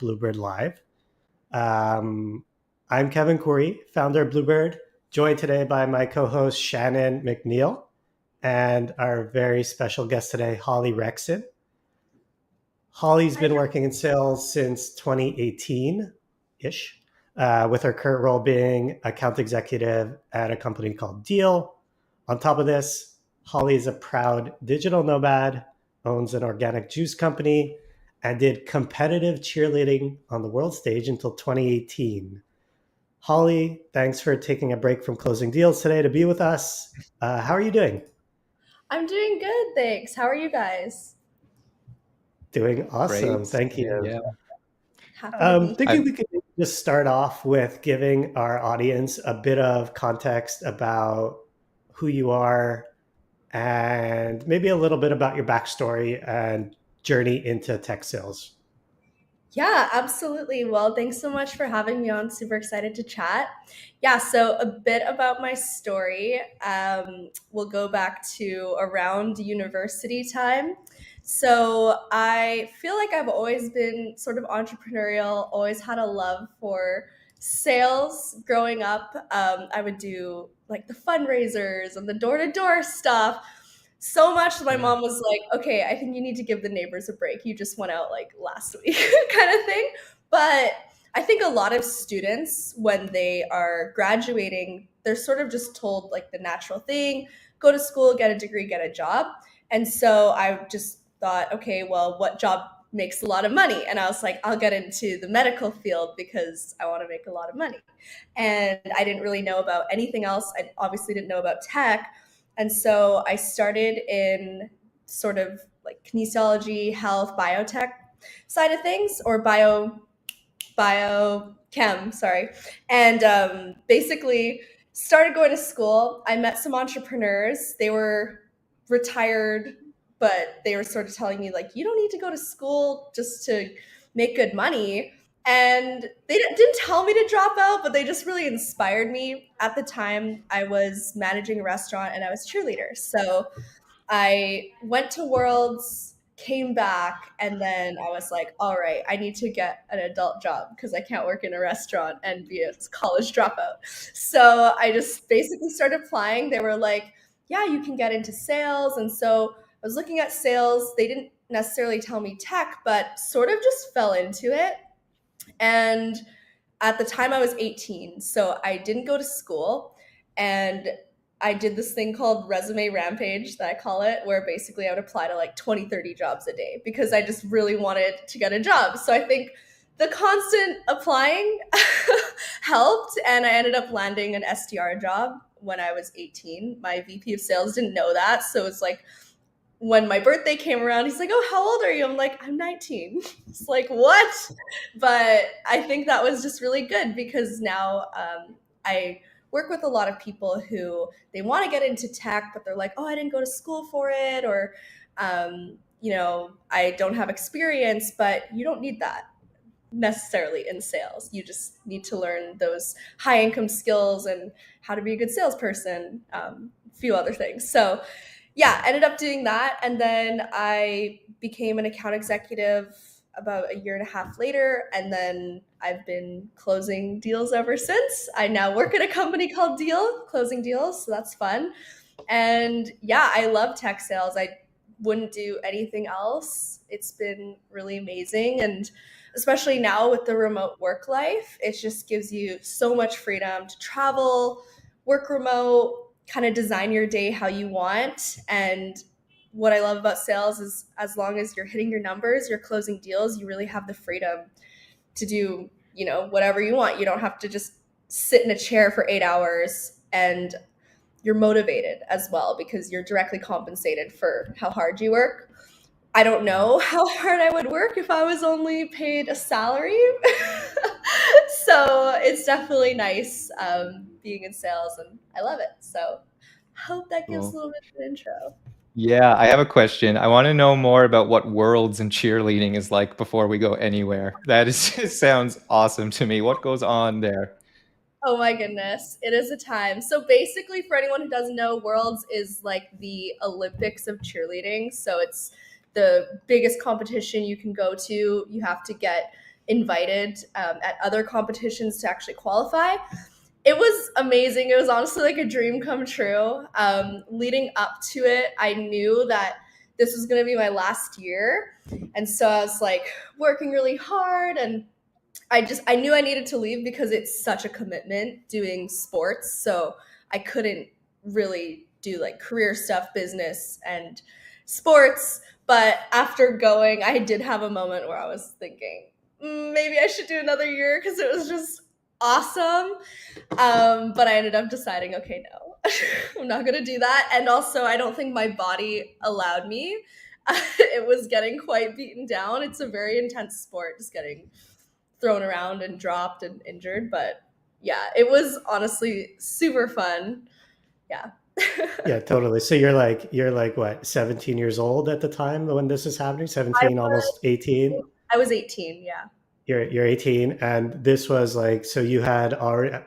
Bluebird Live. I'm Kevin Corey, founder of Bluebird, joined today by my co-host Shannon McNeil and our very special guest today, Holly Rexin. Holly's been working in sales since 2018-ish, with her current role being account executive at a company called Deel. On top of this, Holly is a proud digital nomad, owns an organic juice company, and did competitive cheerleading on the world stage until 2018. Holly, thanks for taking a break from closing deals today to be with us. How are you doing? I'm doing good, thanks. How are you guys? Doing awesome. Great. Thank you. Yeah. Happy to be Thinking we could just start off with giving our audience a bit of context about who you are and maybe a little bit about your backstory and journey into tech sales. Yeah, absolutely. Well, thanks so much for having me on. Super excited to chat. Yeah, so a bit about my story. We'll go back to around university time. So I feel like I've always been sort of entrepreneurial, always had a love for sales growing up. I would do like the fundraisers and the door-to-door stuff so much that my mom was like, okay, I think you need to give the neighbors a break. You just went out like last week kind of thing. But I think a lot of students, when they are graduating, they're sort of just told like the natural thing, go to school, get a degree, get a job. And so I just thought, okay, well, what job makes a lot of money? And I was like, I'll get into the medical field because I want to make a lot of money. And I didn't really know about anything else. I obviously didn't know about tech. And so I started in sort of like kinesiology, health, biotech side of things, or biochem, sorry. And basically started going to school. I met some entrepreneurs. They were retired, but they were sort of telling me like, you don't need to go to school just to make good money. And they didn't tell me to drop out, but they just really inspired me. At the time, I was managing a restaurant and I was cheerleader. So I went to Worlds, came back, and then I was like, all right, I need to get an adult job because I can't work in a restaurant and be a college dropout. So I just basically started applying. They were like, yeah, you can get into sales. And so I was looking at sales. They didn't necessarily tell me tech, but sort of just fell into it. And at the time I was 18, so I didn't go to school, and I did this thing called resume rampage that I call it, where basically I would apply to like 20, 30 jobs a day because I just really wanted to get a job. So I think the constant applying helped, and I ended up landing an SDR job when I was 18. My VP of sales didn't know that, so it's like when my birthday came around, he's like, oh, how old are you? I'm like, I'm 19. It's like, what? But I think that was just really good because now I work with a lot of people who they want to get into tech, but they're like, oh, I didn't go to school for it, or, I don't have experience, but you don't need that necessarily in sales. You just need to learn those high income skills and how to be a good salesperson, a few other things. So yeah, ended up doing that. And then I became an account executive about a year and a half later. And then I've been closing deals ever since. I now work at a company called Deel, closing deals. So that's fun. And yeah, I love tech sales. I wouldn't do anything else. It's been really amazing. And especially now with the remote work life, it just gives you so much freedom to travel, work remote, kind of design your day how you want. And what I love about sales is as long as you're hitting your numbers, you're closing deals, you really have the freedom to do, whatever you want. You don't have to just sit in a chair for 8 hours, and you're motivated as well because you're directly compensated for how hard you work. I don't know how hard I would work if I was only paid a salary. So it's definitely nice being in sales, and I love it. So hope that gives a Cool. little bit of an intro. Yeah, I have a question. I want to know more about what Worlds and cheerleading is like before we go anywhere. That is sounds awesome to me. What goes on there? Oh my goodness, it is a time. So basically, for anyone who doesn't know, Worlds is like the Olympics of cheerleading. So it's the biggest competition you can go to. You have to get invited at other competitions to actually qualify. It was amazing. It was honestly like a dream come true. Leading up to it, I knew that this was going to be my last year. And so I was like working really hard, and I knew I needed to leave because it's such a commitment doing sports. So I couldn't really do like career stuff, business and sports. But after going, I did have a moment where I was thinking, maybe I should do another year because it was just awesome. But I ended up deciding, okay, no, I'm not going to do that. And also, I don't think my body allowed me. It was getting quite beaten down. It's a very intense sport, just getting thrown around and dropped and injured. But yeah, it was honestly super fun. Yeah. Yeah, totally. So you're like what, 17 years old at the time when this is happening? 17, almost 18? I was 18, yeah. You're 18, and this was like, so you had already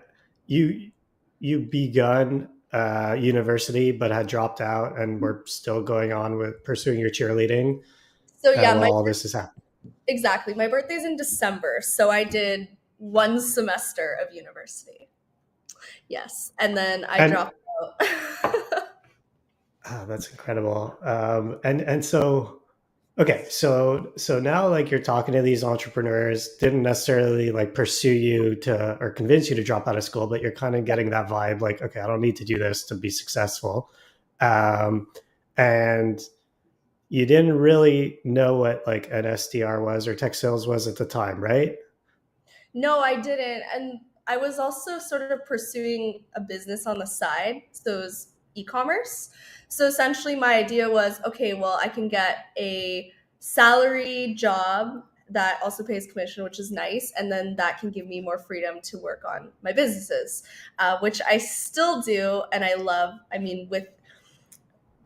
you begun university but had dropped out and were still going on with pursuing your cheerleading So yeah, while all this is happening. exactly. My birthday's in December, so I did one semester of university. Yes, and then I dropped out. Oh, that's incredible. And so, okay, so now like you're talking to these entrepreneurs, didn't necessarily like pursue you to or convince you to drop out of school, but you're kind of getting that vibe like, okay, I don't need to do this to be successful. And you didn't really know what like an SDR was or tech sales was at the time, right? No, I didn't. And I was also sort of pursuing a business on the side. So it was e-commerce. So essentially my idea was, okay, well, I can get a salary job that also pays commission, which is nice. And then that can give me more freedom to work on my businesses, which I still do. And I love, I mean, with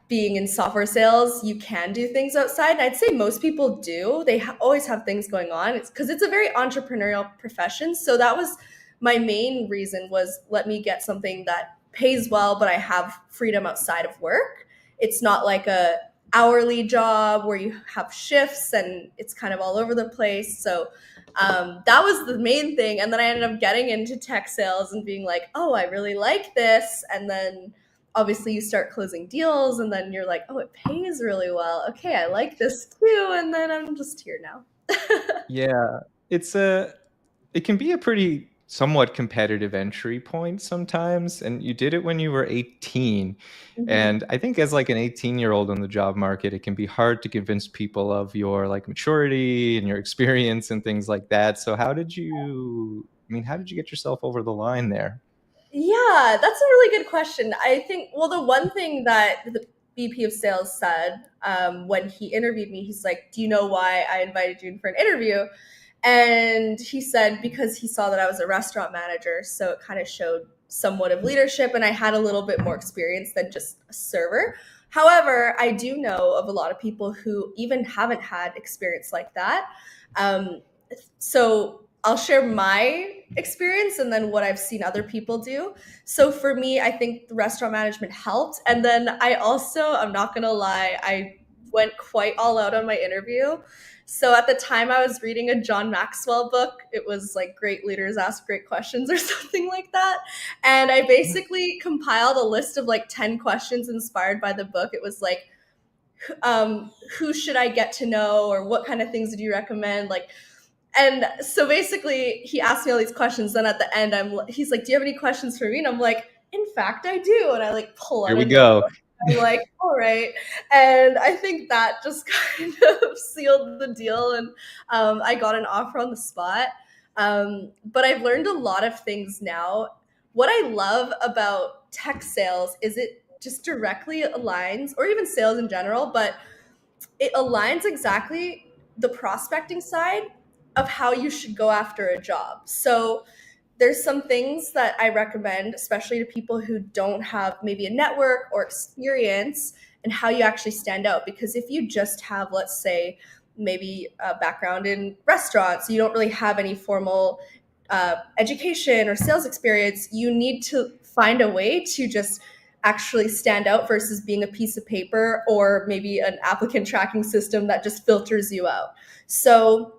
being in software sales, you can do things outside. And I'd say most people do. They always have things going on. It's because it's a very entrepreneurial profession. So that was my main reason, was let me get something that pays well, but I have freedom outside of work. It's not like a hourly job where you have shifts and it's kind of all over the place. So that was the main thing. And then I ended up getting into tech sales and being like, oh, I really like this. And then obviously you start closing deals and then you're like, oh, it pays really well. Okay, I like this too. And then I'm just here now. Yeah, it can be a pretty somewhat competitive entry point sometimes. And you did it when you were 18. Mhm. And I think as like an 18-year-old on the job market, it can be hard to convince people of your like maturity and your experience and things like that. So how did you get yourself over the line there? Yeah, that's a really good question. I think, well, the one thing that the VP of sales said when he interviewed me, he's like, do you know why I invited you in for an interview? And he said, because he saw that I was a restaurant manager. So it kind of showed somewhat of leadership, and I had a little bit more experience than just a server. However, I do know of a lot of people who even haven't had experience like that. So I'll share my experience and then what I've seen other people do. So for me, I think the restaurant management helped. And then I also, I'm not going to lie, I went quite all out on my interview. So at the time I was reading a John Maxwell book. It was like Great Leaders Ask Great Questions or something like that. And I basically compiled a list of like 10 questions inspired by the book. It was like, who should I get to know, or what kind of things would you recommend? Like, and so basically he asked me all these questions. Then at the end, he's like, do you have any questions for me? And I'm like, in fact, I do. And I like pull out Here we a go. notebook. I'm like, all right. And I think that just kind of sealed the deal. And I got an offer on the spot. But I've learned a lot of things now. What I love about tech sales is it just directly aligns, or even sales in general, but it aligns exactly the prospecting side of how you should go after a job. So there's some things that I recommend, especially to people who don't have maybe a network or experience, and how you actually stand out. Because if you just have, let's say, maybe a background in restaurants, you don't really have any formal education or sales experience, you need to find a way to just actually stand out versus being a piece of paper or maybe an applicant tracking system that just filters you out. So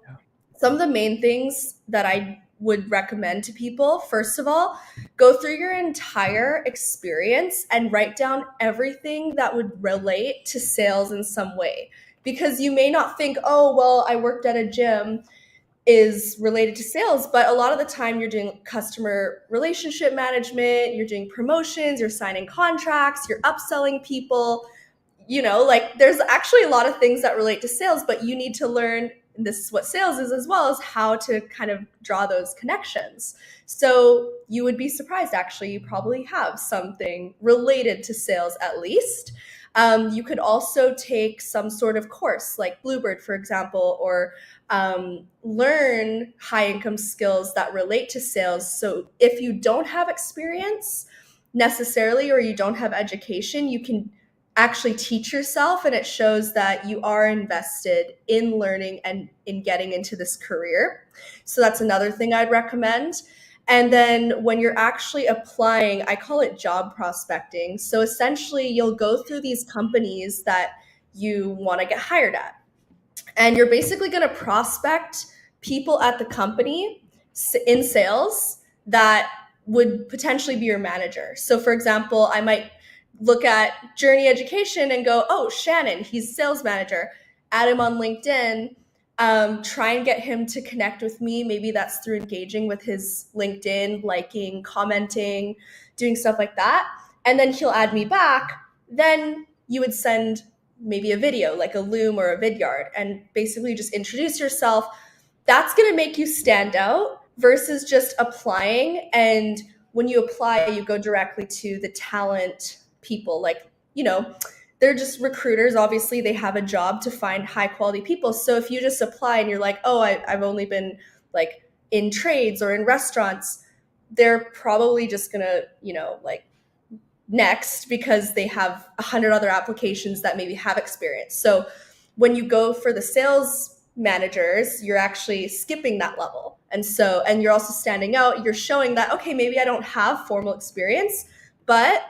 some of the main things that I would recommend to people, first of all, go through your entire experience and write down everything that would relate to sales in some way. Because you may not think, oh, well, I worked at a gym is related to sales, but a lot of the time you're doing customer relationship management, you're doing promotions, you're signing contracts, you're upselling people. Like there's actually a lot of things that relate to sales, but you need to learn, and this is what sales is as well, as how to kind of draw those connections. So you would be surprised, actually, you probably have something related to sales at least. You could also take some sort of course like Bluebird, for example, or learn high income skills that relate to sales. So if you don't have experience necessarily, or you don't have education, you can actually teach yourself, and it shows that you are invested in learning and in getting into this career. So that's another thing I'd recommend. And then when you're actually applying, I call it job prospecting. So essentially you'll go through these companies that you want to get hired at, and you're basically going to prospect people at the company in sales that would potentially be your manager. So for example, I might look at Journey Education and go, oh, Shannon, he's sales manager. Add him on LinkedIn. Try and get him to connect with me. Maybe that's through engaging with his LinkedIn, liking, commenting, doing stuff like that. And then he'll add me back. Then you would send maybe a video like a Loom or a Vidyard and basically just introduce yourself. That's going to make you stand out versus just applying. And when you apply, you go directly to the talent people. Like, they're just recruiters. Obviously, they have a job to find high quality people. So if you just apply and you're like, oh, I've only been like in trades or in restaurants, they're probably just going to, like next, because they have 100 other applications that maybe have experience. So when you go for the sales managers, you're actually skipping that level. And you're also standing out. You're showing that, okay, maybe I don't have formal experience, but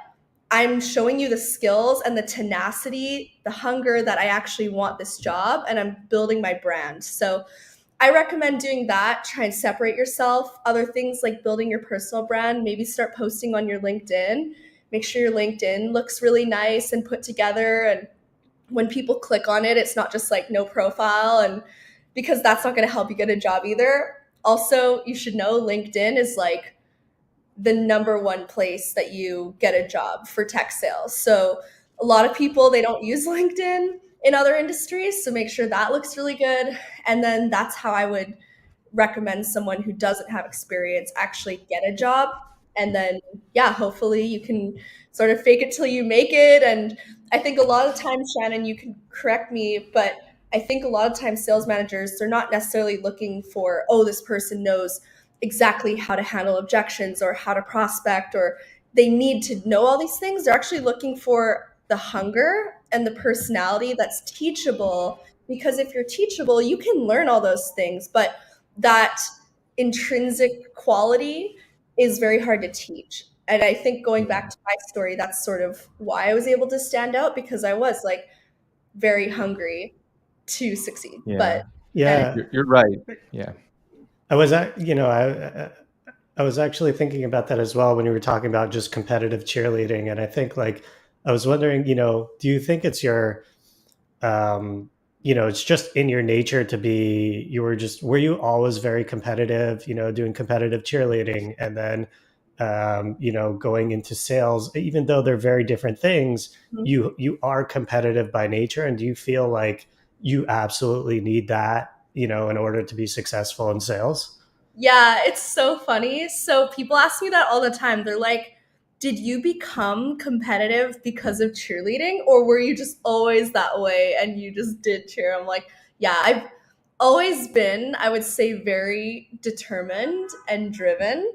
I'm showing you the skills and the tenacity, the hunger that I actually want this job, and I'm building my brand. So I recommend doing that. Try and separate yourself. Other things like building your personal brand, maybe start posting on your LinkedIn. Make sure your LinkedIn looks really nice and put together. And when people click on it, it's not just like no profile, and because that's not going to help you get a job either. Also, you should know LinkedIn is like the number one place that you get a job for tech sales. So a lot of people, they don't use LinkedIn in other industries. So make sure that looks really good. And then that's how I would recommend someone who doesn't have experience actually get a job. And then, yeah, hopefully you can sort of fake it till you make it. And I think a lot of times, Shannon, you can correct me, but I think a lot of times sales managers, they're not necessarily looking for, oh, this person knows exactly how to handle objections or how to prospect, or they need to know all these things. They're actually looking for the hunger and the personality that's teachable, because if you're teachable, you can learn all those things, but that intrinsic quality is very hard to teach. And I think going back to my story, that's sort of why I was able to stand out, because I was like very hungry to succeed. Yeah. But Yeah, You're right. Yeah. I was, I was actually thinking about that as well when you were talking about just competitive cheerleading, and I think like I was wondering, do you think it's your, it's just in your nature to be? Were you always very competitive? Doing competitive cheerleading, and then, going into sales, even though they're very different things, you are competitive by nature, and do you feel like you absolutely need that, in order to be successful in sales? yeah, it's so funny. So people ask me that all the time. They're like, did you become competitive because of cheerleading, or were you just always that way and you just did cheer? I'm like, yeah, I've always been, I would say, very determined and driven.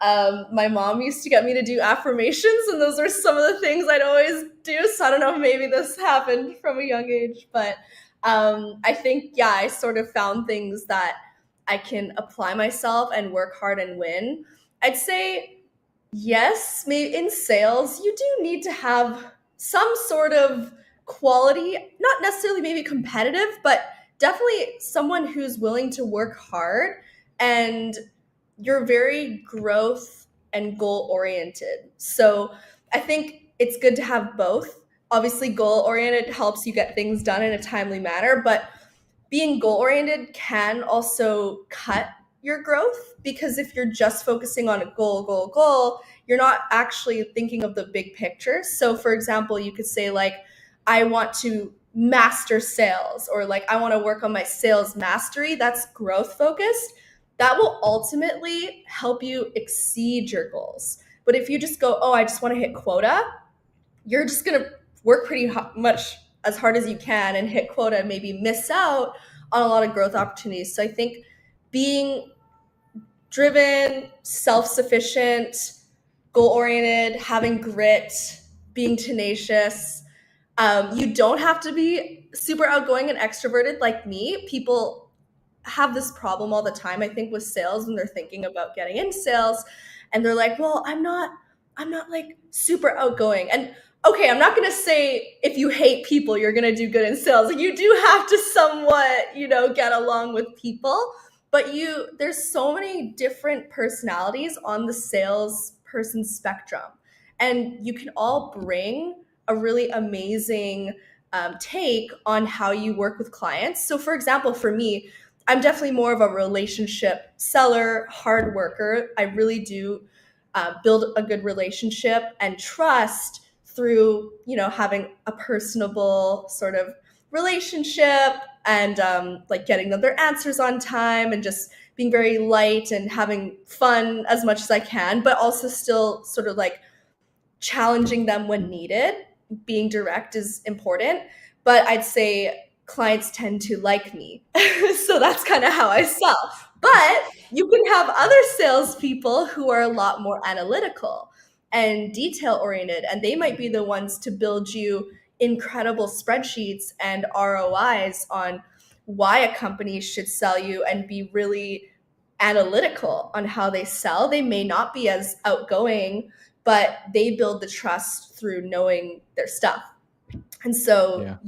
My mom used to get me to do affirmations, and those are some of the things I'd always do. So I don't know if maybe this happened from a young age, but I think, yeah, I sort of found things that I can apply myself and work hard and win. I'd say, yes, maybe in sales, you do need to have some sort of quality, not necessarily maybe competitive, but definitely someone who's willing to work hard, and you're very growth and goal oriented. So I think it's good to have both. Obviously, goal oriented helps you get things done in a timely manner, but being goal oriented can also cut your growth, because if you're just focusing on a goal, you're not actually thinking of the big picture. So for example, you could say like, I want to master sales, or like I want to work on my sales mastery. That's growth focused. That will ultimately help you exceed your goals. But if you just go, oh, I just want to hit quota, you're just going to work pretty much as hard as you can and hit quota and maybe miss out on a lot of growth opportunities. So I think being driven, self-sufficient, goal-oriented, having grit, being tenacious. You don't have to be super outgoing and extroverted like me. People have this problem all the time, I think, with sales when they're thinking about getting into sales, and they're like, well, I'm not like super outgoing. And okay, I'm not going to say if you hate people, you're going to do good in sales. Like, you do have to somewhat, get along with people, but there's so many different personalities on the salesperson spectrum, and you can all bring a really amazing take on how you work with clients. So for example, for me, I'm definitely more of a relationship seller, hard worker. I really do build a good relationship and trust through, having a personable sort of relationship, and like getting them their answers on time, and just being very light and having fun as much as I can, but also still sort of like challenging them when needed. Being direct is important, but I'd say clients tend to like me. So that's kind of how I sell. But you can have other salespeople who are a lot more analytical and detail oriented, and they might be the ones to build you incredible spreadsheets and ROIs on why a company should sell you, and be really analytical on how they sell. They may not be as outgoing, but they build the trust through knowing their stuff. And so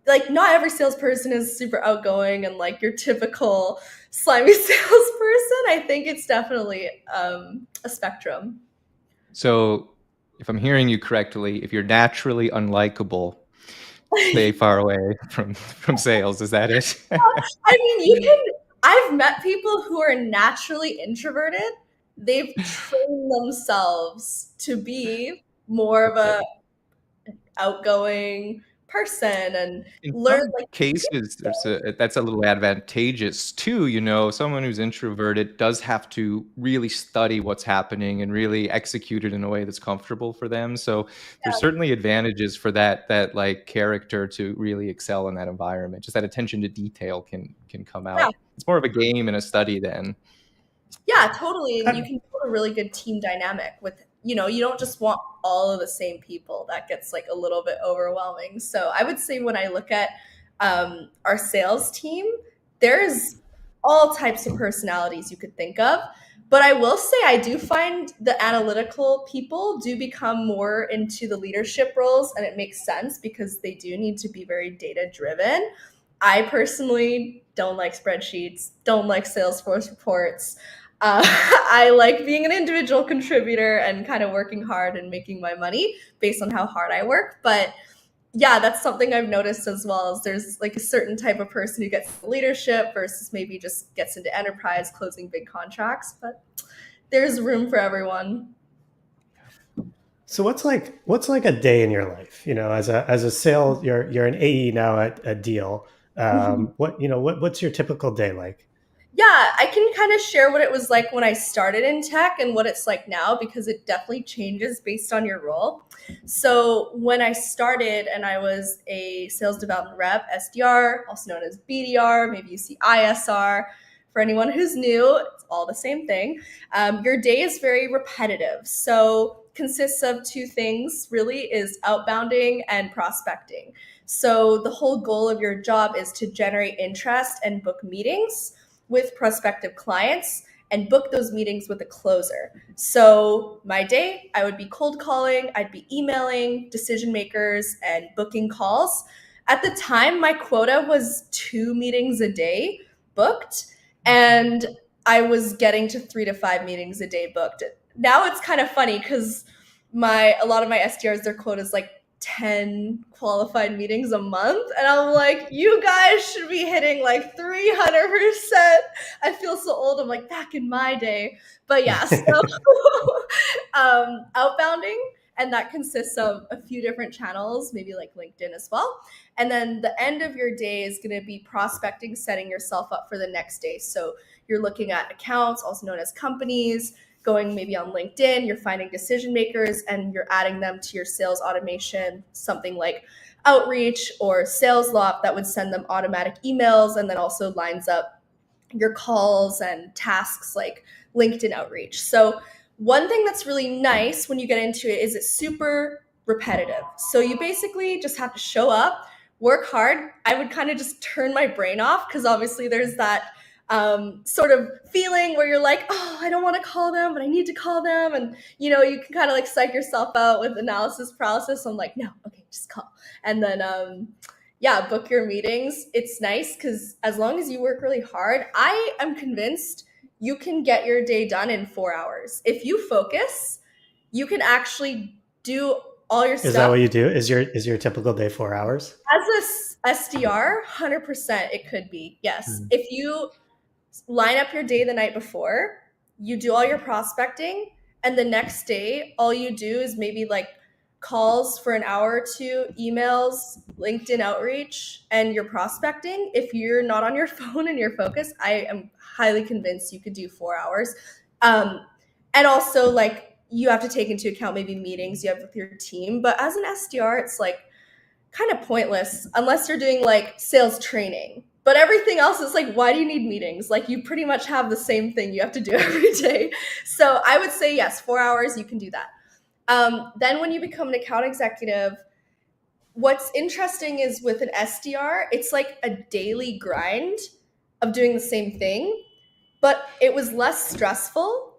like, not every salesperson is super outgoing and like your typical slimy salesperson. I think it's definitely a spectrum. So if I'm hearing you correctly, if you're naturally unlikable, stay far away from sales. Is that it? I mean, I've met people who are naturally introverted. They've trained themselves to be more of a outgoing person, and in learn some cases that's a little advantageous too. Someone who's introverted does have to really study what's happening and really execute it in a way that's comfortable for them. So there's certainly advantages for that like character to really excel in that environment. Just that attention to detail can come out. It's more of a game and a study then. Yeah, totally. And you can build a really good team dynamic with, you don't just want all of the same people. That gets like a little bit overwhelming. So I would say when I look at our sales team, there's all types of personalities you could think of. But I will say I do find the analytical people do become more into the leadership roles, and it makes sense because they do need to be very data driven. I personally don't like spreadsheets, don't like Salesforce reports. I like being an individual contributor and kind of working hard and making my money based on how hard I work. But yeah, that's something I've noticed as well, is there's like a certain type of person who gets leadership versus maybe just gets into enterprise closing big contracts. But there's room for everyone. So what's like a day in your life? As a sales, you're an AE now at Deel. What's your typical day like? Yeah, I can kind of share what it was like when I started in tech and what it's like now, because it definitely changes based on your role. So when I started and I was a sales development rep, SDR, also known as BDR, maybe you see ISR. For anyone who's new, it's all the same thing. Your day is very repetitive. So consists of two things really, is outbounding and prospecting. So the whole goal of your job is to generate interest and book meetings with prospective clients and book those meetings with a closer. So my day, I would be cold calling, I'd be emailing decision makers and booking calls. At the time, my quota was 2 meetings a day booked, and I was getting to 3 to 5 meetings a day booked. Now it's kind of funny because a lot of my SDRs, their quota is like 10 qualified meetings a month, and I'm like, you guys should be hitting like 300%. I feel so old. I'm like, back in my day. But yeah, so outbounding, and that consists of a few different channels, maybe like LinkedIn as well. And then the end of your day is going to be prospecting, setting yourself up for the next day. So you're looking at accounts, also known as companies, going maybe on LinkedIn, you're finding decision makers and you're adding them to your sales automation, something like Outreach or SalesLoft that would send them automatic emails and then also lines up your calls and tasks like LinkedIn outreach. So one thing that's really nice when you get into it is it's super repetitive. So you basically just have to show up, work hard. I would kind of just turn my brain off because obviously there's that sort of feeling where you're like, oh, I don't want to call them, but I need to call them. And, you know, you can kind of like psych yourself out with analysis paralysis. So I'm like, no, okay, just call. And then, yeah, book your meetings. It's nice because as long as you work really hard, I am convinced you can get your day done in 4 hours. If you focus, you can actually do all your stuff. Is that what you do? Is your typical day 4 hours? As a SDR, 100% it could be, yes. If you line up your day the night before, you do all your prospecting, and the next day, all you do is maybe like calls for an hour or two, emails, LinkedIn outreach, and your prospecting. If you're not on your phone and you're focused, I am highly convinced you could do 4 hours. And also, like, you have to take into account maybe meetings you have with your team. But as an SDR, it's like kind of pointless unless you're doing like sales training. But everything else is like, why do you need meetings? Like, you pretty much have the same thing you have to do every day. So I would say, yes, 4 hours, you can do that. Then when you become an account executive, what's interesting is with an SDR, it's like a daily grind of doing the same thing, but it was less stressful,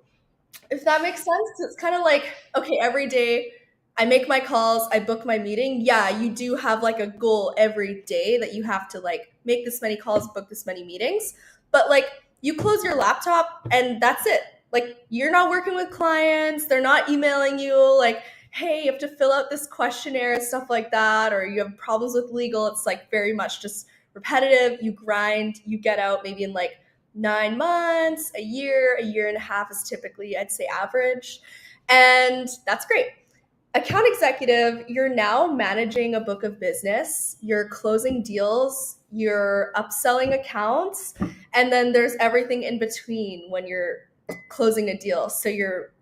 if that makes sense. It's kind of like, okay, every day I make my calls, I book my meeting. Yeah, you do have like a goal every day that you have to like make this many calls, book this many meetings. But like you close your laptop and that's it. Like you're not working with clients, they're not emailing you like, hey, you have to fill out this questionnaire and stuff like that, or you have problems with legal. It's like very much just repetitive. You grind, you get out maybe in like 9 months, a year and a half is typically, I'd say, average. And that's great. Account executive, you're now managing a book of business, you're closing deals, you're upselling accounts, and then there's everything in between when you're closing a deal. So you're,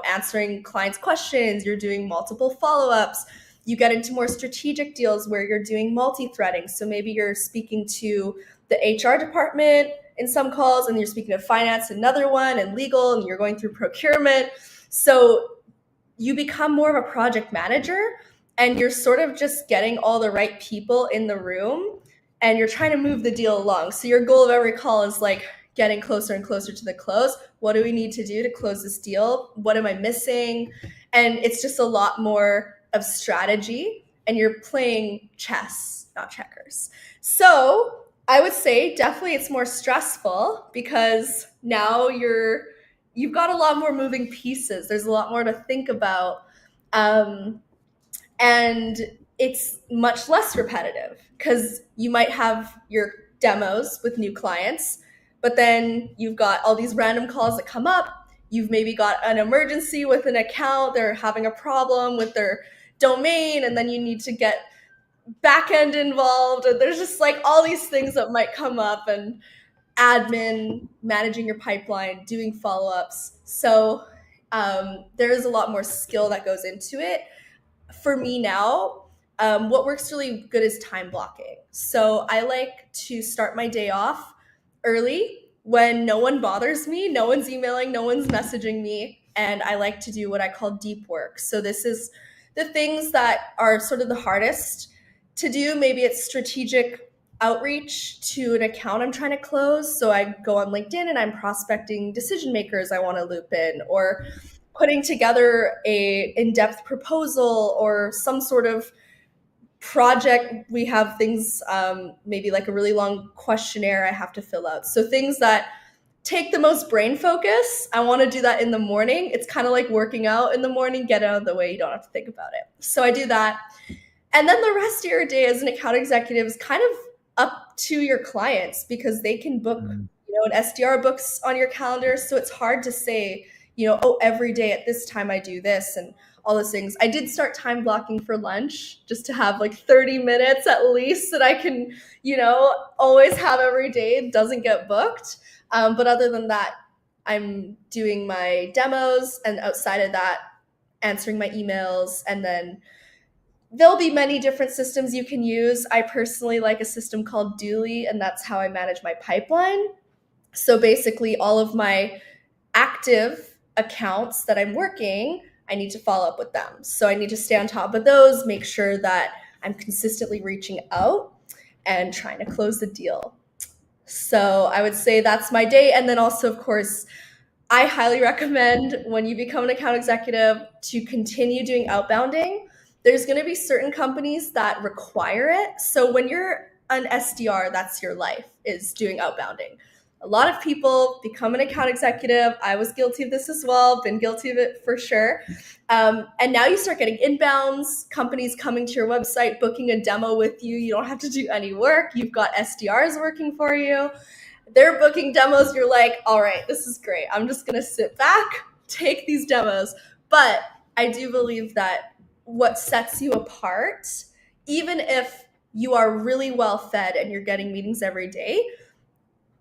answering clients' questions, you're doing multiple follow-ups. You get into more strategic deals where you're doing multi-threading. So maybe you're speaking to the HR department in some calls, and you're speaking to finance another one, and legal, and you're going through procurement. So you become more of a project manager, and you're sort of just getting all the right people in the room, and you're trying to move the deal along. So your goal of every call is like getting closer and closer to the close. What do we need to do to close this deal? What am I missing? And it's just a lot more of strategy, and you're playing chess, not checkers. So I would say definitely it's more stressful because now you've got a lot more moving pieces. There's a lot more to think about. And it's much less repetitive because you might have your demos with new clients, but then you've got all these random calls that come up. You've maybe got an emergency with an account. They're having a problem with their domain, and then you need to get backend involved. And there's just like all these things that might come up, and admin, managing your pipeline, doing follow-ups. So there is a lot more skill that goes into it. For me now, what works really good is time blocking. So I like to start my day off early when no one bothers me, no one's emailing, no one's messaging me, and I like to do what I call deep work. So this is the things that are sort of the hardest to do. Maybe it's strategic outreach to an account I'm trying to close. So I go on LinkedIn and I'm prospecting decision makers I want to loop in, or putting together a in-depth proposal or some sort of project, we have things, maybe like a really long questionnaire I have to fill out. So things that take the most brain focus, I want to do that in the morning. It's kind of like working out in the morning, get it out of the way, you don't have to think about it. So I do that. And then the rest of your day as an account executive is kind of up to your clients, because they can book, an SDR books on your calendar. So it's hard to say, oh, every day at this time I do this and all those things. I did start time blocking for lunch, just to have like 30 minutes at least that I can, always have every day. It doesn't get booked. But other than that, I'm doing my demos, and outside of that, answering my emails. And then there'll be many different systems you can use. I personally like a system called Deel, and that's how I manage my pipeline. So basically, all of my active accounts that I'm working, I need to follow up with them. So I need to stay on top of those, make sure that I'm consistently reaching out and trying to close the deal. So I would say that's my day. And then also, of course, I highly recommend, when you become an account executive, to continue doing outbounding. There's going to be certain companies that require it. So when you're an SDR, that's your life, is doing outbounding. A lot of people become an account executive. I was guilty of this as well, been guilty of it for sure. And now you start getting inbounds, companies coming to your website, booking a demo with you. You don't have to do any work. You've got SDRs working for you. They're booking demos. You're like, all right, this is great. I'm just going to sit back, take these demos. But I do believe that what sets you apart, even if you are really well fed and you're getting meetings every day,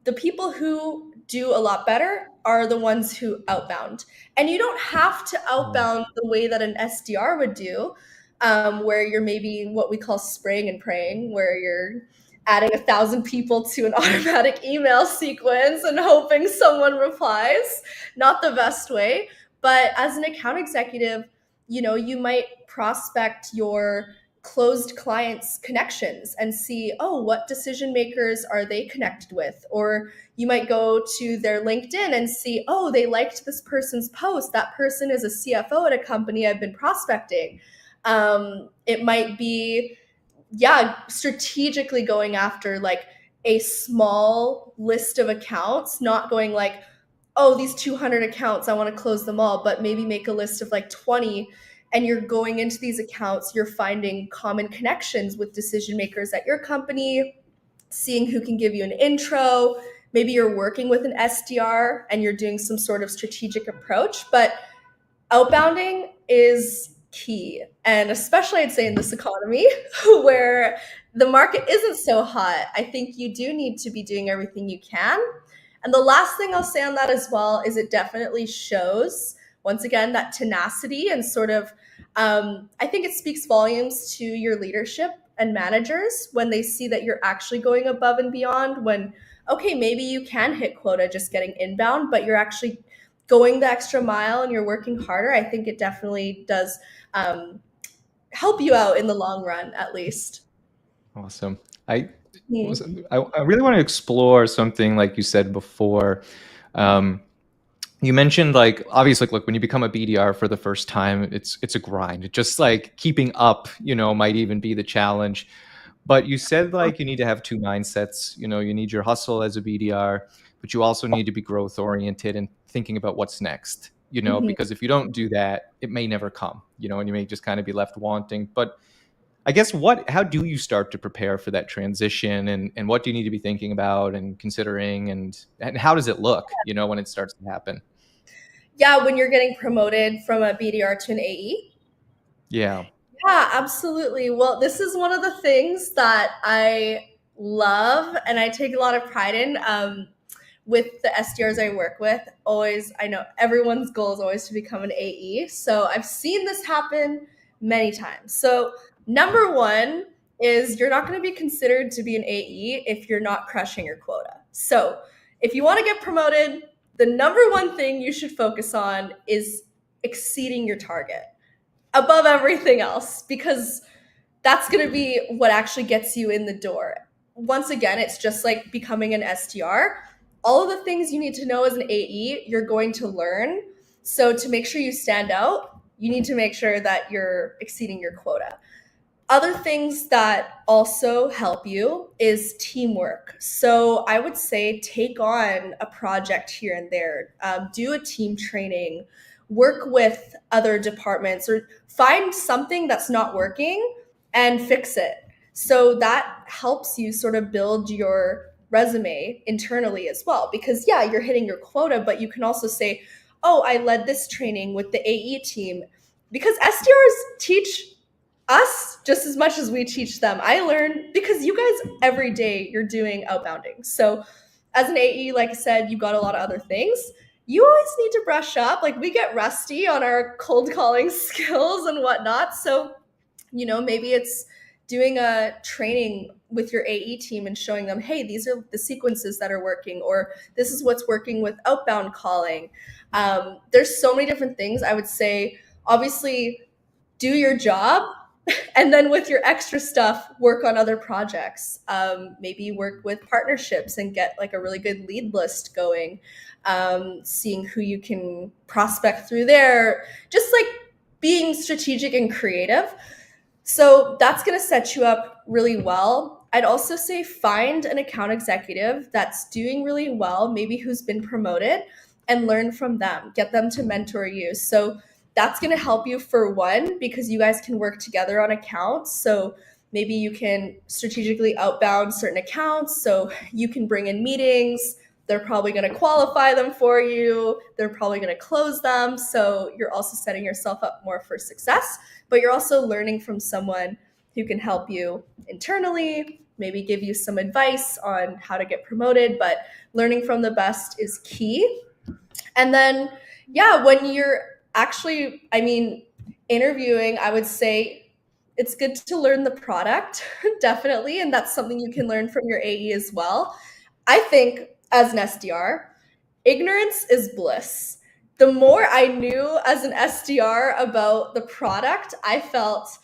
the people who do a lot better are the ones who outbound. And you don't have to outbound the way that an SDR would do, where you're maybe what we call spraying and praying, where you're adding 1,000 people to an automatic email sequence and hoping someone replies. Not the best way. But as an account executive, you might prospect your closed clients' connections and see, oh, what decision makers are they connected with? Or you might go to their LinkedIn and see, oh, they liked this person's post. That person is a CFO at a company I've been prospecting. It might be, strategically going after like a small list of accounts, not going like, oh, these 200 accounts, I want to close them all, but maybe make a list of like 20. And you're going into these accounts, you're finding common connections with decision makers at your company, seeing who can give you an intro. Maybe you're working with an SDR and you're doing some sort of strategic approach. But outbounding is key. And especially, I'd say, in this economy where the market isn't so hot, I think you do need to be doing everything you can. And the last thing I'll say on that as well is it definitely shows, once again, that tenacity and sort of, I think it speaks volumes to your leadership and managers when they see that you're actually going above and beyond, when, okay, maybe you can hit quota just getting inbound, but you're actually going the extra mile and you're working harder. I think it definitely does help you out in the long run, at least. Awesome. I really want to explore something like you said before. You mentioned, like, obviously, like when you become a BDR for the first time, it's a grind. It's just like keeping up, might even be the challenge. But you said like you need to have two mindsets. You need your hustle as a BDR, but you also need to be growth oriented and thinking about what's next. Because if you don't do that, it may never come. And you may just kind of be left wanting. But I guess how do you start to prepare for that transition, and what do you need to be thinking about and considering, and how does it look, when it starts to happen? Yeah, when you're getting promoted from a BDR to an AE? Yeah. Yeah, absolutely. Well, this is one of the things that I love and I take a lot of pride in. With the SDRs I work with, I know everyone's goal is always to become an AE. So I've seen this happen many times. So number one is you're not going to be considered to be an AE if you're not crushing your quota. So if you want to get promoted, the number one thing you should focus on is exceeding your target above everything else, because that's going to be what actually gets you in the door. Once again, it's just like becoming an SDR. All of the things you need to know as an AE, you're going to learn. So to make sure you stand out, you need to make sure that you're exceeding your quota. Other things that also help you is teamwork. So I would say take on a project here and there, do a team training, work with other departments, or find something that's not working and fix it. So that helps you sort of build your resume internally as well. Because, yeah, you're hitting your quota, but you can also say, oh, I led this training with the AE team. Because SDRs teach us just as much as we teach them. I learn because you guys every day you're doing outbounding. So as an AE, like I said, you got a lot of other things. You always need to brush up. Like we get rusty on our cold calling skills and whatnot. So, maybe it's doing a training with your AE team and showing them, hey, these are the sequences that are working, or this is what's working with outbound calling. There's so many different things. I would say, obviously, do your job, and then with your extra stuff, work on other projects. Maybe work with partnerships and get like a really good lead list going. Seeing who you can prospect through there, just like being strategic and creative. So that's going to set you up really well. I'd also say find an account executive that's doing really well, maybe who's been promoted, and learn from them. Get them to mentor you. So that's going to help you for one, because you guys can work together on accounts. So maybe you can strategically outbound certain accounts. So you can bring in meetings. They're probably going to qualify them for you. They're probably going to close them. So you're also setting yourself up more for success, but you're also learning from someone who can help you internally, maybe give you some advice on how to get promoted, but learning from the best is key. And then, yeah, when you're actually, interviewing, I would say it's good to learn the product, definitely. And that's something you can learn from your AE as well. I think as an SDR, ignorance is bliss. The more I knew as an SDR about the product, I felt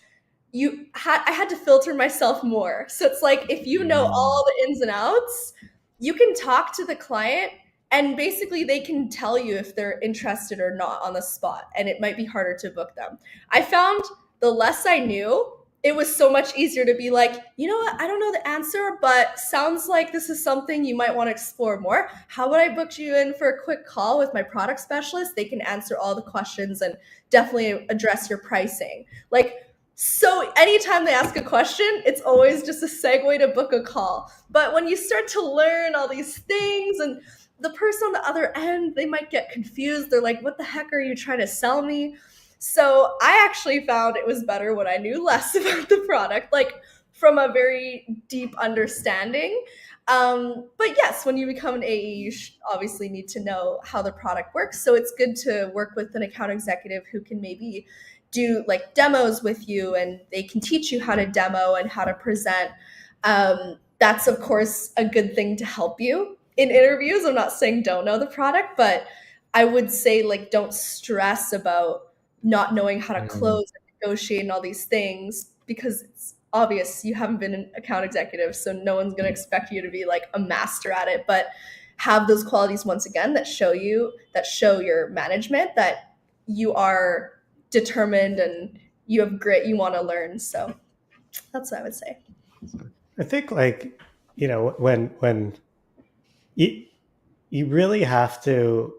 I had to filter myself more. So it's like, if you know all the ins and outs, you can talk to the client and basically they can tell you if they're interested or not on the spot, and it might be harder to book them. I found the less I knew, it was so much easier to be like, you know what, I don't know the answer, but sounds like this is something you might want to explore more. How about I book you in for a quick call with my product specialist? They can answer all the questions and definitely address your pricing. So anytime they ask a question, it's always just a segue to book a call. But when you start to learn all these things, and the person on the other end, they might get confused. They're like, what the heck are you trying to sell me? So I actually found it was better when I knew less about the product, like from a very deep understanding. But yes, when you become an AE, you obviously need to know how the product works. So it's good to work with an account executive who can maybe do like demos with you, and they can teach you how to demo and how to present. That's of course a good thing to help you in interviews. I'm not saying don't know the product, but I would say like don't stress about not knowing how to close and negotiate and all these things, because it's obvious you haven't been an account executive, so no one's going to expect you to be like a master at it. But have those qualities once again that show your management that you are determined and you have grit, you want to learn. So that's what I would say. I think when you really have to,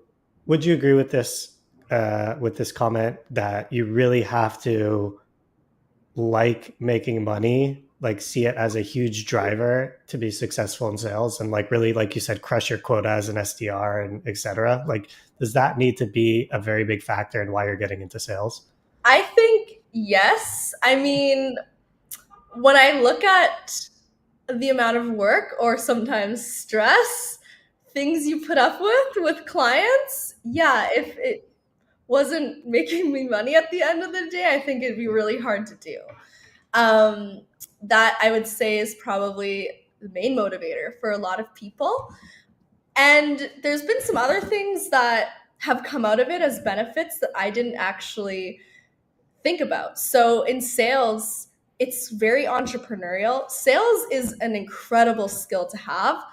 would you agree with this comment that you really have to like making money, like see it as a huge driver to be successful in sales, and like really, like you said, crush your quota as an SDR and etc. Like, does that need to be a very big factor in why you're getting into sales? I think yes. When I look at the amount of work or sometimes stress, things you put up with clients, yeah, if it wasn't making me money at the end of the day, I think it'd be really hard to do. That I would say is probably the main motivator for a lot of people. And there's been some other things that have come out of it as benefits that I didn't actually think about. So in sales, it's very entrepreneurial. Sales is an incredible skill to have.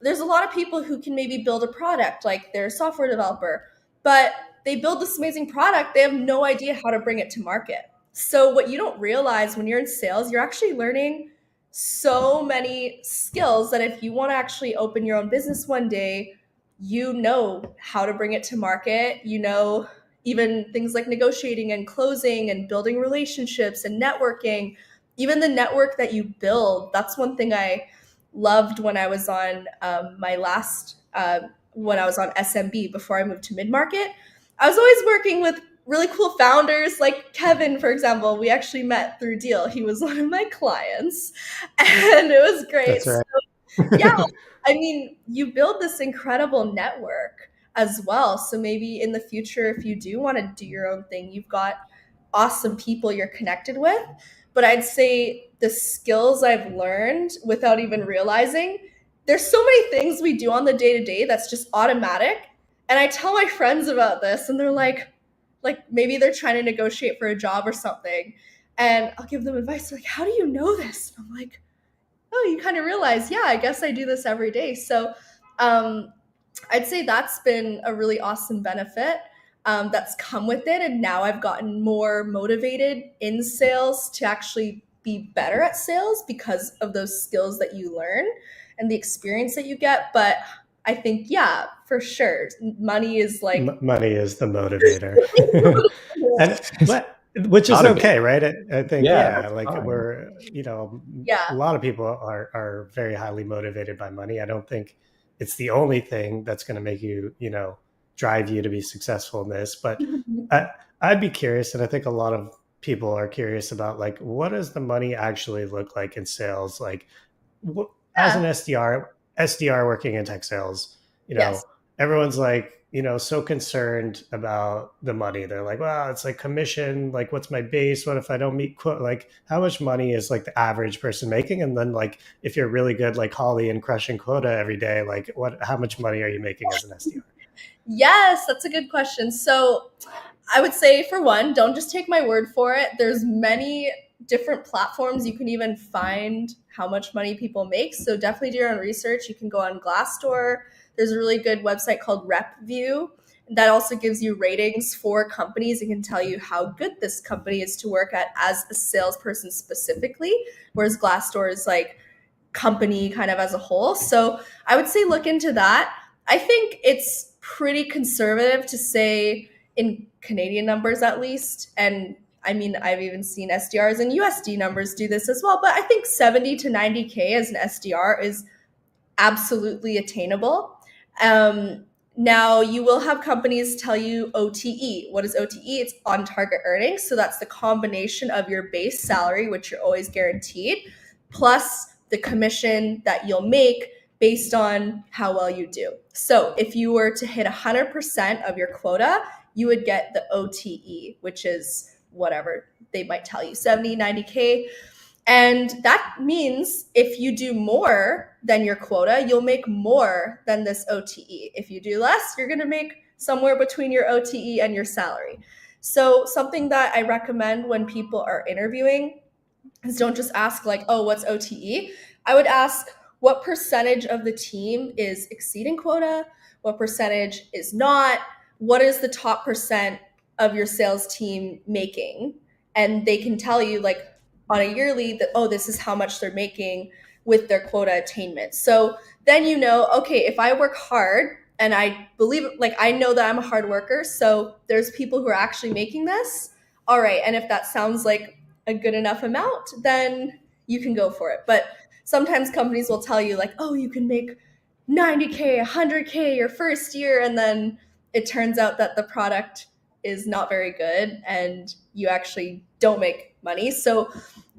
There's a lot of people who can maybe build a product, like they're a software developer, but they build this amazing product. They have no idea how to bring it to market. So what you don't realize when you're in sales, you're actually learning so many skills that if you want to actually open your own business one day, you know how to bring it to market. You know, even things like negotiating and closing and building relationships and networking, even the network that you build. That's one thing I loved when I was on my last, when I was on SMB before I moved to mid-market. I was always working with really cool founders like Kevin, for example. We actually met through Deel. He was one of my clients, and it was great. That's right. So, yeah, I mean, you build this incredible network as well. So maybe in the future, if you do want to do your own thing, you've got awesome people you're connected with. But I'd say the skills I've learned without even realizing, there's so many things we do on the day to day that's just automatic. And I tell my friends about this, and they're like maybe they're trying to negotiate for a job or something, and I'll give them advice. They're like, how do you know this? And I'm like, oh, you kind of realize, yeah, I guess I do this every day. So I'd say that's been a really awesome benefit that's come with it. And now I've gotten more motivated in sales to actually be better at sales because of those skills that you learn and the experience that you get. But I think, yeah, for sure, money is like money is the motivator, which is okay, right? I think, like fine. We're, a lot of people are very highly motivated by money. I don't think it's the only thing that's going to make you, drive you to be successful in this. But I'd be curious, and I think a lot of people are curious about, like, what does the money actually look like in sales? Like, as an SDR working in tech sales, everyone's like, so concerned about the money. They're like, well, it's like commission, like, what's my base? What if I don't meet quote? Like, how much money is like the average person making? And then, like, if you're really good, like Holly, and crushing quota every day, like, how much money are you making as an SDR? Yes, that's a good question. So I would say, for one, don't just take my word for it. There's many different platforms you can even find how much money people make. So definitely do your own research. You can go on Glassdoor. There's a really good website called RepView that also gives you ratings for companies and can tell you how good this company is to work at as a salesperson specifically, whereas Glassdoor is like company kind of as a whole. So I would say look into that. I think it's pretty conservative to say, in Canadian numbers at least, and I mean, I've even seen SDRs and USD numbers do this as well, but I think 70 to 90K as an SDR is absolutely attainable. Now, you will have companies tell you OTE. What is OTE? It's on target earnings. So that's the combination of your base salary, which you're always guaranteed, plus the commission that you'll make based on how well you do. So if you were to hit 100% of your quota, you would get the OTE, which is whatever they might tell you, 70, 90K. And that means if you do more than your quota, you'll make more than this OTE. If you do less, you're going to make somewhere between your OTE and your salary. So something that I recommend when people are interviewing is don't just ask like, oh, what's OTE? I would ask, what percentage of the team is exceeding quota? What percentage is not? What is the top percent of your sales team making? And they can tell you, like, on a yearly that, oh, this is how much they're making with their quota attainment. So then okay, if I work hard and I believe, like, I know that I'm a hard worker, so there's people who are actually making this. All right, and if that sounds like a good enough amount, then you can go for it. But sometimes companies will tell you, like, oh, you can make 90K, 100K your first year, and then it turns out that the product is not very good and you actually don't make money. So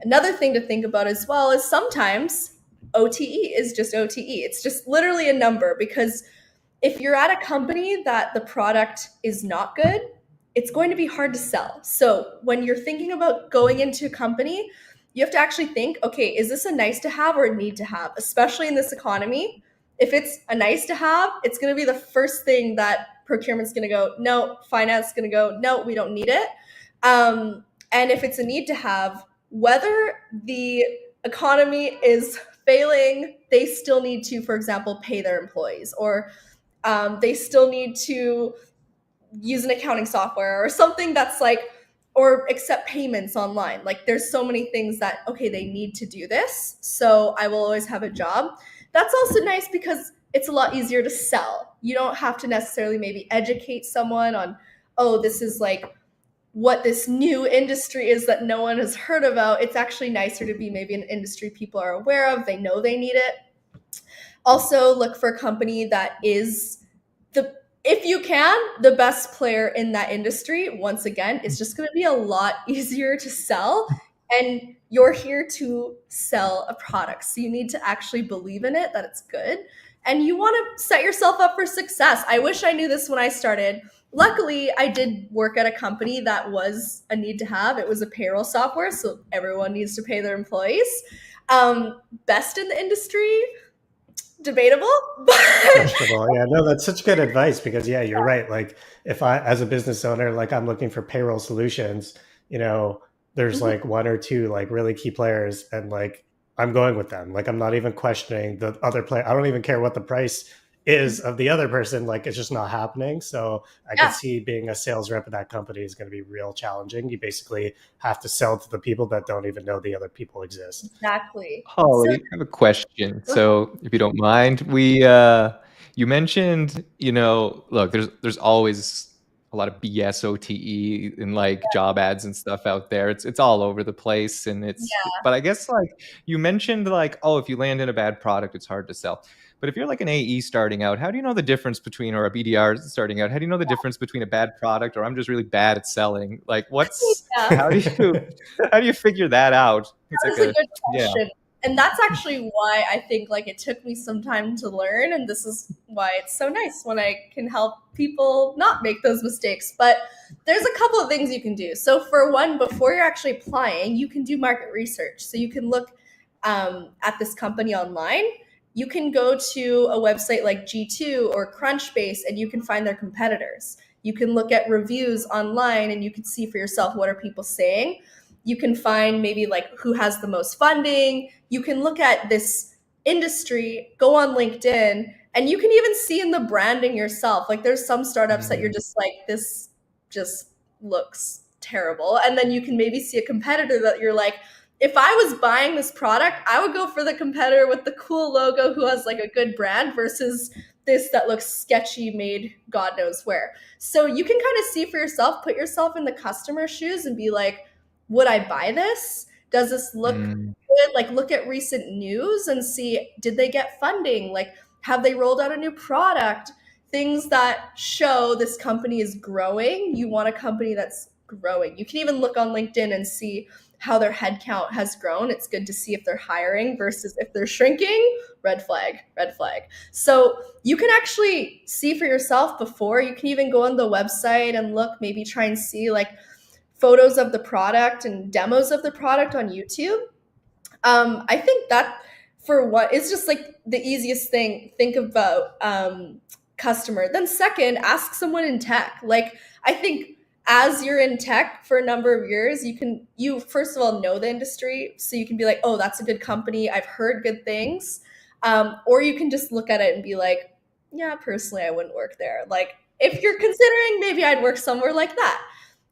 another thing to think about as well is sometimes OTE is just OTE. It's just literally a number, because if you're at a company that the product is not good, it's going to be hard to sell. So when you're thinking about going into a company, you have to actually think, okay, is this a nice to have or a need to have? Especially in this economy, if it's a nice to have, it's going to be the first thing that procurement's going to go, no, finance is going to go, no, we don't need it. And if it's a need to have, whether the economy is failing, they still need to, for example, pay their employees, or they still need to use an accounting software or something that's like or accept payments online. Like there's so many things that, okay, they need to do this, so I will always have a job. That's also nice because it's a lot easier to sell. You don't have to necessarily maybe educate someone on, oh, this is like what this new industry is that no one has heard about. It's actually nicer to be maybe an industry people are aware of, they know they need it. Also, look for a company that is if you can, the best player in that industry. Once again, it's just going to be a lot easier to sell, and you're here to sell a product. So you need to actually believe in it, that it's good, and you want to set yourself up for success. I wish I knew this when I started. Luckily, I did work at a company that was a need to have. It was a payroll software, so everyone needs to pay their employees. Best in the industry, debatable, but questionable. Yeah, no, that's such good advice because yeah, you're right. Like if I, as a business owner, like I'm looking for payroll solutions, you know, there's like one or two like really key players, and like I'm going with them. Like I'm not even questioning the other player. I don't even care what the price is of the other person. Like it's just not happening. So I yeah, could see being a sales rep at that company is going to be real challenging. You basically have to sell to the people that don't even know the other people exist. exactly. So Holly, I have a question. So, if you don't mind, you mentioned, look, there's always a lot of BS OTE in like job ads and stuff out there. It's all over the place, and yeah, but I guess like you mentioned like, oh, if you land in a bad product, it's hard to sell. But if you're like an AE starting out, how do you know the difference between, or a BDR starting out, how do you know the difference between a bad product or I'm just really bad at selling? Like, yeah. how do you figure that out? It's That like is a good yeah. question. And that's actually why I think like it took me some time to learn. And this is why it's so nice when I can help people not make those mistakes. But there's a couple of things you can do. So for one, before you're actually applying, you can do market research. So you can look at this company online. You can go to a website like G2 or Crunchbase and you can find their competitors. You can look at reviews online and you can see for yourself what are people saying. You can find maybe like who has the most funding. You can look at this industry, go on LinkedIn, and you can even see in the branding yourself. Like there's some startups that you're just like, this just looks terrible. And then you can maybe see a competitor that you're like, if I was buying this product, I would go for the competitor with the cool logo who has like a good brand versus this that looks sketchy made God knows where. So you can kind of see for yourself, put yourself in the customer's shoes and be like, would I buy this? Does this look good? Like look at recent news and see, did they get funding? Like have they rolled out a new product? Things that show this company is growing. You want a company that's growing. You can even look on LinkedIn and see how their headcount has grown. It's good to see if they're hiring versus if they're shrinking. Red flag, red flag. So you can actually see for yourself before. You can even go on the website and look, maybe try and see like photos of the product and demos of the product on YouTube. I think that for what is just like the easiest thing, think about customer. Then second, ask someone in tech. Like I think as you're in tech for a number of years, you first of all know the industry. So you can be like, oh, that's a good company. I've heard good things. Or you can just look at it and be like, yeah, personally, I wouldn't work there. Like if you're considering, maybe I'd work somewhere like that.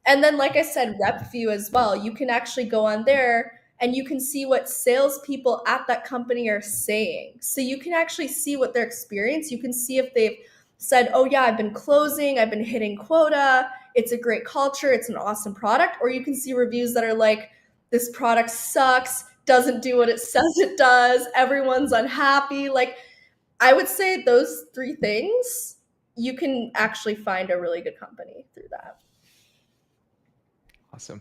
And then, like I said, RepView as well. You can actually go on there and you can see what salespeople at that company are saying. So you can actually see what their experience. You can see if they've said, "Oh yeah, I've been closing, I've been hitting quota. It's a great culture. It's an awesome product." Or you can see reviews that are like, "This product sucks, doesn't do what it says it does. Everyone's unhappy." Like I would say those three things, you can actually find a really good company through that. Awesome.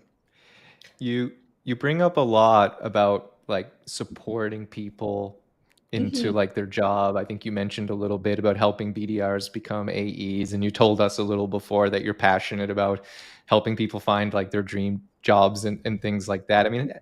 You bring up a lot about like supporting people into Mhm. like their job. I think you mentioned a little bit about helping BDRs become AEs, and you told us a little before that you're passionate about helping people find like their dream jobs and things like that. I mean,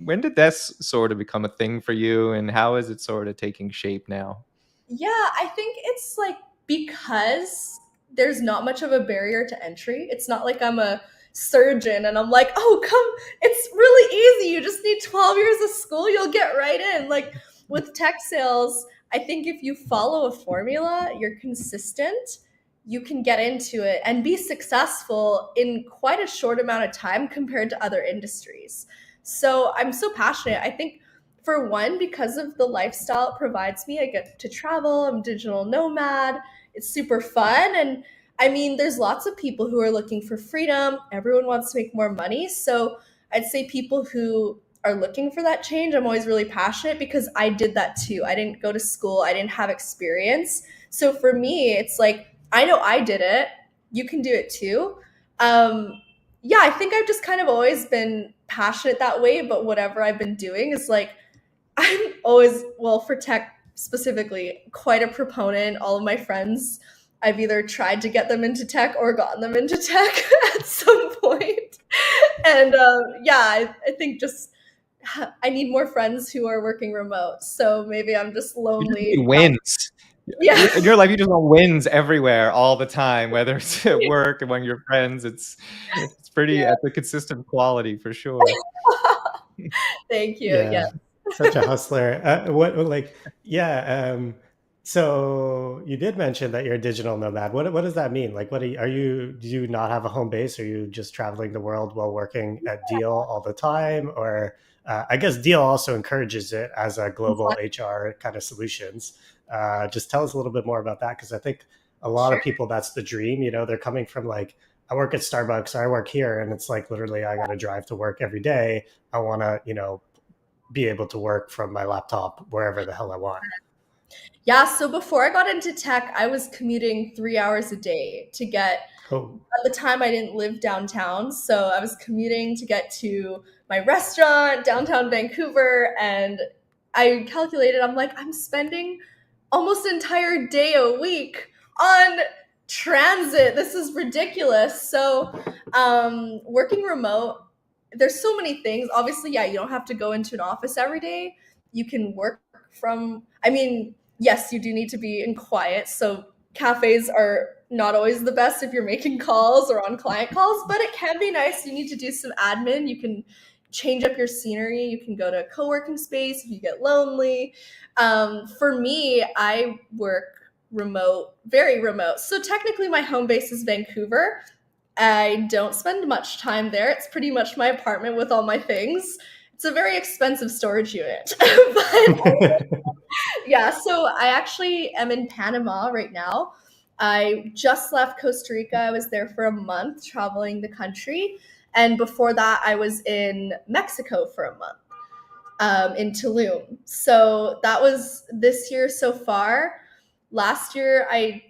when did this sort of become a thing for you, and how is it sort of taking shape now? Yeah, I think it's like because there's not much of a barrier to entry. It's not like I'm a surgeon and I'm like, oh, come, it's really easy. You just need 12 years of school, you'll get right in. Like with tech sales, I think if you follow a formula, you're consistent, you can get into it and be successful in quite a short amount of time compared to other industries. So I'm so passionate. I think for one, because of the lifestyle it provides me, I get to travel, I'm a digital nomad, it's super fun. And I mean, there's lots of people who are looking for freedom. Everyone wants to make more money. So I'd say people who are looking for that change, I'm always really passionate because I did that too. I didn't go to school, I didn't have experience. So for me, it's like, I know I did it. You can do it too. Yeah, I think I've just kind of always been passionate that way, but whatever I've been doing is like, I'm always, well, for tech specifically, quite a proponent. All of my friends, I've either tried to get them into tech or gotten them into tech at some point. And yeah, I think just I need more friends who are working remote. So maybe I'm just lonely. Wins. Yeah. In your life, you just want wins everywhere all the time, whether it's at work, among your friends. It's pretty, it's a consistent quality for sure. Thank you. Yeah. Such a hustler. So you did mention that you're a digital nomad. What does that mean? Like, do you not have a home base? Are you just traveling the world while working at Deel all the time? Or I guess Deel also encourages it as a global HR kind of solutions. Just tell us a little bit more about that, because I think a lot of people, that's the dream. They're coming from like, I work at Starbucks, or I work here, and it's like literally I got to drive to work every day. I want to, be able to work from my laptop wherever the hell I want. Yeah, so before I got into tech, I was commuting 3 hours a day to get, at the time I didn't live downtown, so I was commuting to get to my restaurant, downtown Vancouver, and I calculated, I'm like, I'm spending almost an entire day a week on transit. This is ridiculous. So working remote, there's so many things. Obviously, yeah, you don't have to go into an office every day. You can work from, I mean, yes, you do need to be in quiet. So cafes are not always the best if you're making calls or on client calls, but it can be nice. You need to do some admin. You can change up your scenery. You can go to a co-working space if you get lonely. For me, I work remote, very remote. So technically my home base is Vancouver. I don't spend much time there. It's pretty much my apartment with all my things. It's a very expensive storage unit. But yeah, so I actually am in Panama right now. I just left Costa Rica. I was there for a month traveling the country. And before that, I was in Mexico for a month, in Tulum. So that was this year so far. Last year, I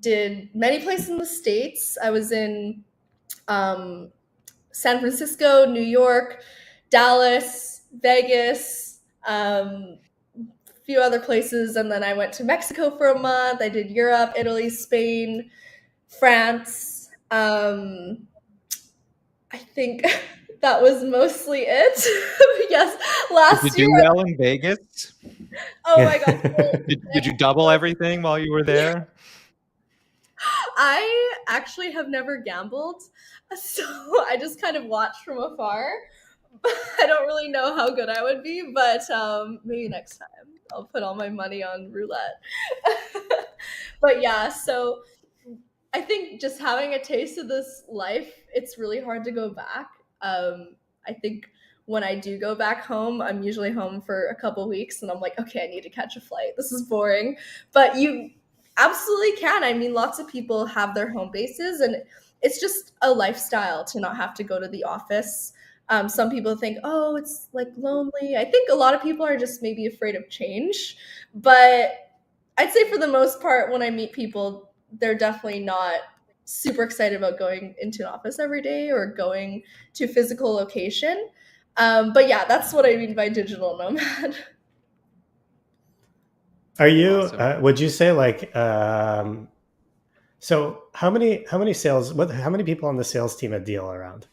did many places in the States. I was in San Francisco, New York, Dallas, Vegas, few other places, and then I went to Mexico for a month. I did Europe, Italy, Spain, France. I think that was mostly it. Yes, last Did year. you do well in Vegas? Oh my god! Did you double everything while you were there? I actually have never gambled, so I just kind of watched from afar. I don't really know how good I would be, but maybe next time I'll put all my money on roulette. But yeah, so I think just having a taste of this life, it's really hard to go back. I think when I do go back home, I'm usually home for a couple weeks and I'm like, okay, I need to catch a flight. This is boring. But you absolutely can. I mean, lots of people have their home bases and it's just a lifestyle to not have to go to the office. Some people think, oh, it's like lonely. I think a lot of people are just maybe afraid of change. But I'd say for the most part, when I meet people, they're definitely not super excited about going into an office every day or going to a physical location. But yeah, that's what I mean by digital nomad. Are you? Awesome. Would you say like? So how many sales? How many people on the sales team at Deel around?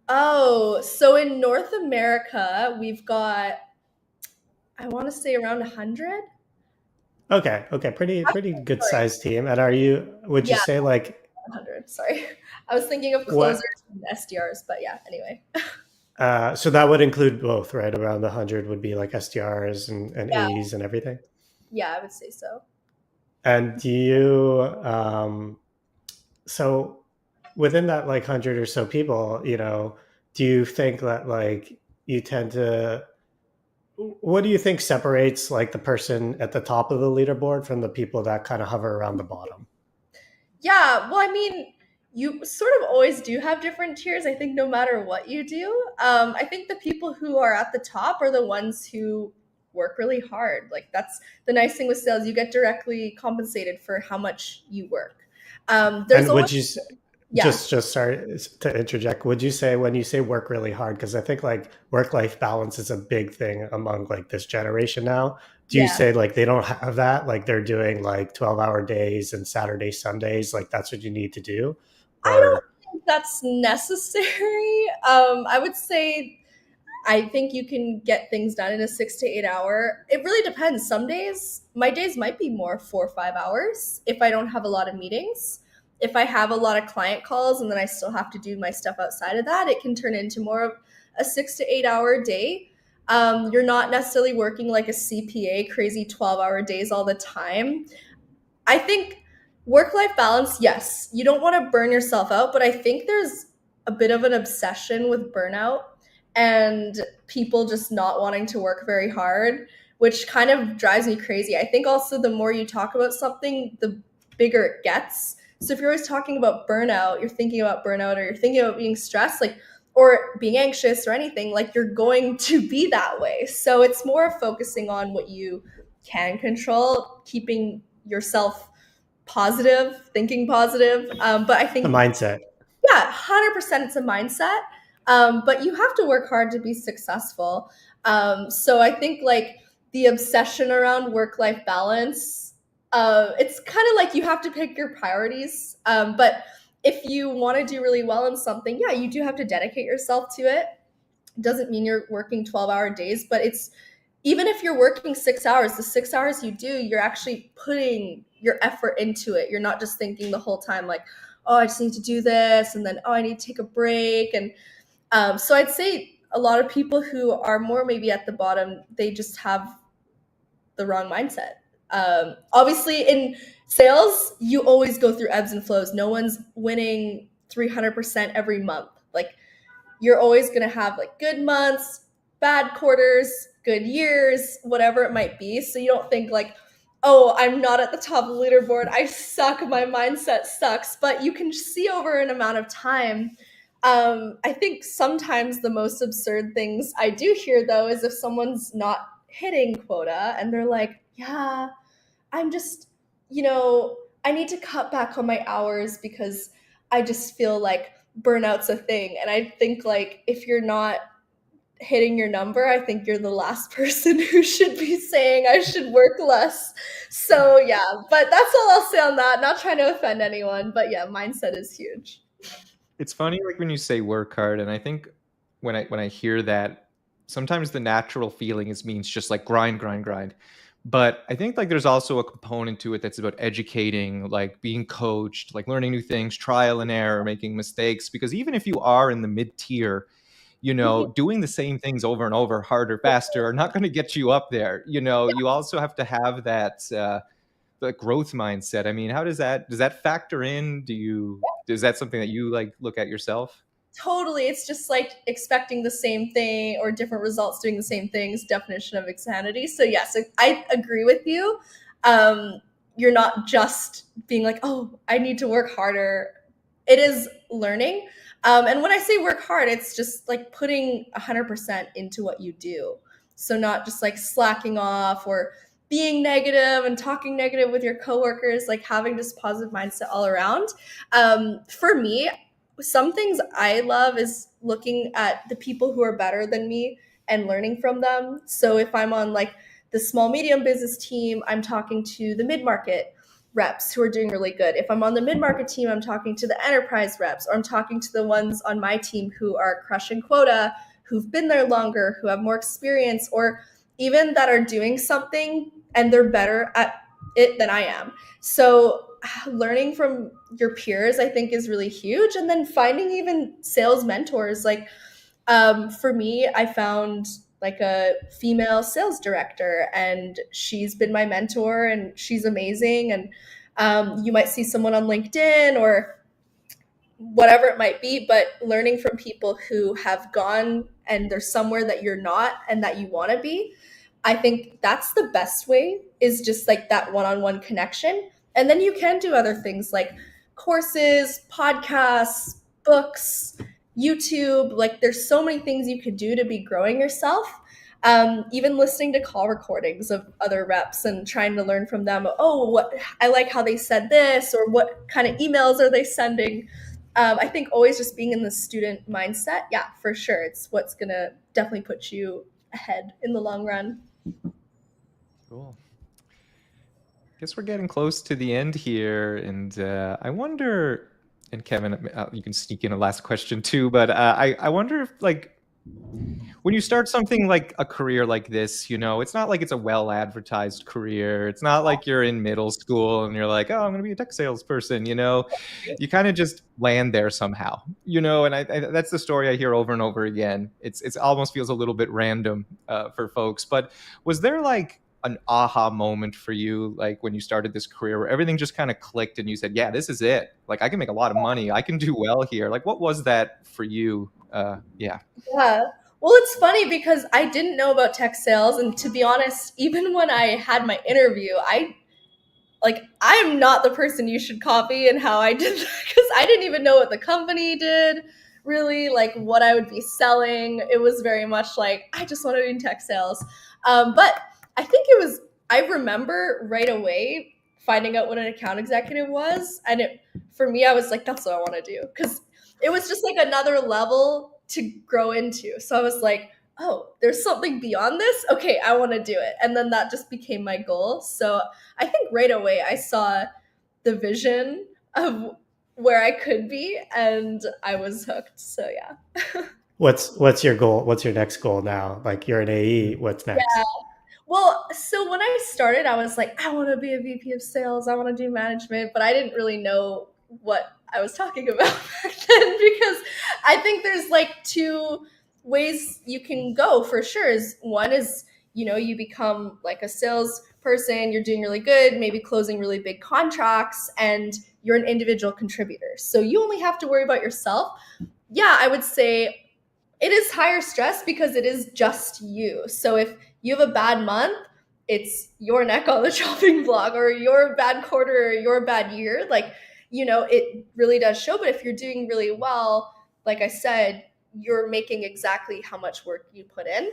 Oh, so in North America, we've got, I want to say around 100. Okay, pretty good sized team. And would you Yeah, say like 100. Sorry, I was thinking of closers what? and SDRs, but yeah. Anyway. So that would include both, right? Around 100 would be like SDRs and Yeah, AEs and everything. yeah, I would say so. And do you, so within that like 100 or so people, do you think that like you tend to, what do you think separates like the person at the top of the leaderboard from the people that kind of hover around the bottom? Yeah, well, I mean, you sort of always do have different tiers. I think no matter what you do, I think the people who are at the top are the ones who work really hard. Like that's the nice thing with sales; you get directly compensated for how much you work. There's And always, would you yeah, just sorry to interject, would you say when you say work really hard, because I think like work life balance is a big thing among like this generation now, do you yeah. say like they don't have that, like they're doing like 12-hour days and Saturday Sundays, like that's what you need to do? I don't Or think that's necessary. I would say I think you can get things done in a 6 to 8 hour. It really depends. Some days, my days might be more 4 or 5 hours if I don't have a lot of meetings. If I have a lot of client calls and then I still have to do my stuff outside of that, it can turn into more of a 6 to 8 hour day. You're not necessarily working like a CPA, crazy 12-hour days all the time. I think work life balance, yes, you don't want to burn yourself out, but I think there's a bit of an obsession with burnout and people just not wanting to work very hard, which kind of drives me crazy. I think also the more you talk about something, the bigger it gets. So if you're always talking about burnout, you're thinking about burnout or you're thinking about being stressed, like, or being anxious or anything, like you're going to be that way. So it's more focusing on what you can control, keeping yourself positive, thinking positive. But I the think, mindset? yeah, 100% it's a mindset. But you have to work hard to be successful. So I think like the obsession around work life balance, it's kind of like you have to pick your priorities. But if you want to do really well in something, yeah, you do have to dedicate yourself to it. Doesn't mean you're working 12-hour days, but it's even if you're working 6 hours, the 6 hours you do, you're actually putting your effort into it. You're not just thinking the whole time, like, oh, I just need to do this, and then, oh, I need to take a break. And so I'd say a lot of people who are more maybe at the bottom, they just have the wrong mindset. Obviously, in sales, you always go through ebbs and flows. No one's winning 300% every month. Like, you're always going to have like good months, bad quarters, good years, whatever it might be. So you don't think like, oh, I'm not at the top of the leaderboard. I suck. My mindset sucks. But you can see over an amount of time. I think sometimes the most absurd things I do hear though is if someone's not hitting quota and they're like, yeah, I'm just, I need to cut back on my hours because I just feel like burnout's a thing. And I think like if you're not hitting your number, I think you're the last person who should be saying I should work less. So yeah, but that's all I'll say on that. Not trying to offend anyone, but yeah, mindset is huge. It's funny, like when you say work hard, and I think when I hear that, sometimes the natural feeling is means just like grind, grind, grind. But I think like there's also a component to it that's about educating, like being coached, like learning new things, trial and error, making mistakes. Because even if you are in the mid tier, doing the same things over and over, harder, faster, are not going to get you up there. You also have to have that the growth mindset. I mean, how does that factor in? Is that something that you like look at yourself? Totally. It's just like expecting the same thing or different results doing the same things, definition of insanity. So yes, I agree with you. You're not just being like, oh, I need to work harder. It is learning. And when I say work hard, it's just like putting 100% into what you do. So not just like slacking off or being negative and talking negative with your coworkers, like having this positive mindset all around. For me, some things I love is looking at the people who are better than me and learning from them. So if I'm on like the small medium business team, I'm talking to the mid-market reps who are doing really good. If I'm on the mid-market team, I'm talking to the enterprise reps, or I'm talking to the ones on my team who are crushing quota, who've been there longer, who have more experience, or even that are doing something and they're better at it than I am. So learning from your peers, I think, is really huge. And then finding even sales mentors. Like for me, I found like a female sales director, and she's been my mentor, and she's amazing. And you might see someone on LinkedIn or whatever it might be, but learning from people who have gone and there's somewhere that you're not and that you want to be, I think that's the best way, is just like that one-on-one connection. And then you can do other things like courses, podcasts, books, YouTube. Like there's so many things you could do to be growing yourself. Even listening to call recordings of other reps and trying to learn from them. Oh, what I like how they said this, or what kind of emails are they sending. I think always just being in the student mindset, yeah, for sure, it's what's gonna definitely put you ahead in the long run. Cool. Guess we're getting close to the end here, and I wonder, and Kevin, you can sneak in a last question too, but I wonder if, like, when you start something like a career like this, it's not like it's a well-advertised career. It's not like you're in middle school and you're like, oh, I'm going to be a tech salesperson. You kind of just land there somehow, and I that's the story I hear over and over again. It's almost feels a little bit random for folks. But was there like an aha moment for you, like when you started this career, where everything just kind of clicked and you said, yeah, this is it. Like, I can make a lot of money. I can do well here. Like, what was that for you? Yeah. Well, it's funny because I didn't know about tech sales, and to be honest, even when I had my interview, I'm not the person you should copy in how I did that, because I didn't even know what the company did, really, like what I would be selling. It was very much like, I just want to be in tech sales. But I think I remember right away finding out what an account executive was. And for me, I was like, that's what I want to do. Because it was just like another level to grow into. So I was like, oh, there's something beyond this. Okay, I want to do it. And then that just became my goal. So I think right away I saw the vision of where I could be, and I was hooked. So yeah. What's your goal? What's your next goal now? Like, you're an AE. What's next? Yeah. Well, so when I started, I was like, I want to be a VP of sales. I want to do management, but I didn't really know what I was talking about back then, because I think there's like two ways you can go for sure. One is, you become like a salesperson, you're doing really good, maybe closing really big contracts, and you're an individual contributor. So you only have to worry about yourself. Yeah, I would say it is higher stress because it is just you. So if you have a bad month, it's your neck on the chopping block, or your bad quarter, or your bad year. Like, it really does show. But if you're doing really well, like I said, you're making exactly how much work you put in.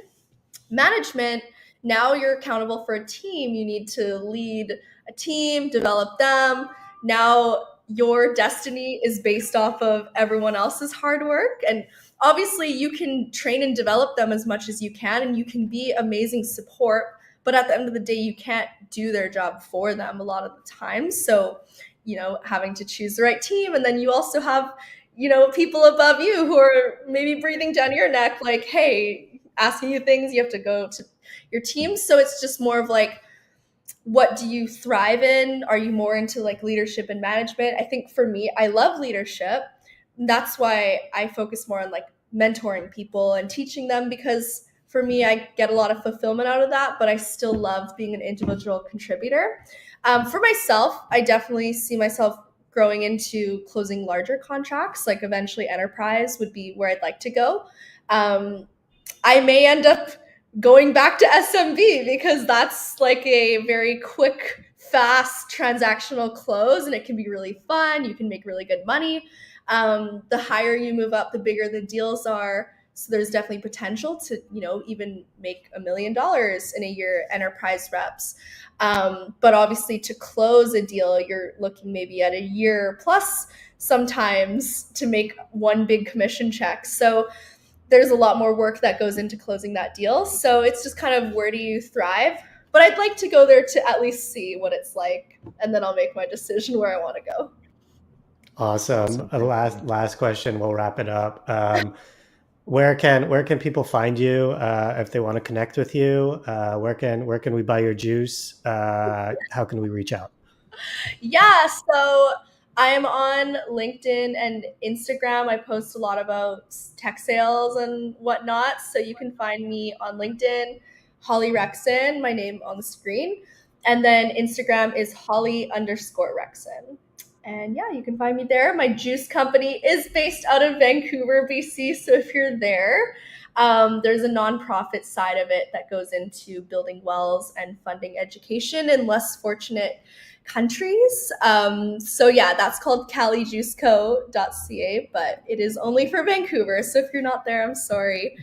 Management, now you're accountable for a team. You need to lead a team, develop them. Now your destiny is based off of everyone else's hard work. And obviously you can train and develop them as much as you can, and you can be amazing support, but at the end of the day, you can't do their job for them a lot of the time. So, having to choose the right team. And then you also have, people above you who are maybe breathing down your neck, like, hey, asking you things, you have to go to your team. So it's just more of like, what do you thrive in? Are you more into like leadership and management? I think for me, I love leadership. That's why I focus more on like mentoring people and teaching them, because for me, I get a lot of fulfillment out of that, but I still love being an individual contributor. For myself, I definitely see myself growing into closing larger contracts, like eventually enterprise would be where I'd like to go. I may end up going back to SMB, because that's like a very quick, fast transactional close, and it can be really fun. You can make really good money. The higher you move up, the bigger the deals are. So there's definitely potential to, even make $1 million in a year, enterprise reps. But obviously to close a deal, you're looking maybe at a year plus sometimes to make one big commission check. So there's a lot more work that goes into closing that deal. So it's just kind of, where do you thrive? But I'd like to go there to at least see what it's like, and then I'll make my decision where I want to go. Awesome. Last question. We'll wrap it up. Where can people find you if they want to connect with you? Where can we buy your juice? How can we reach out? Yeah, so I am on LinkedIn and Instagram. I post a lot about tech sales and whatnot. So you can find me on LinkedIn, Holly Rexin, my name on the screen. And then Instagram is Holly_Rexin. And yeah, you can find me there. My juice company is based out of Vancouver, BC. So if you're there, there's a nonprofit side of it that goes into building wells and funding education in less fortunate countries. So yeah, that's called calijuiceco.ca, but it is only for Vancouver. So if you're not there, I'm sorry.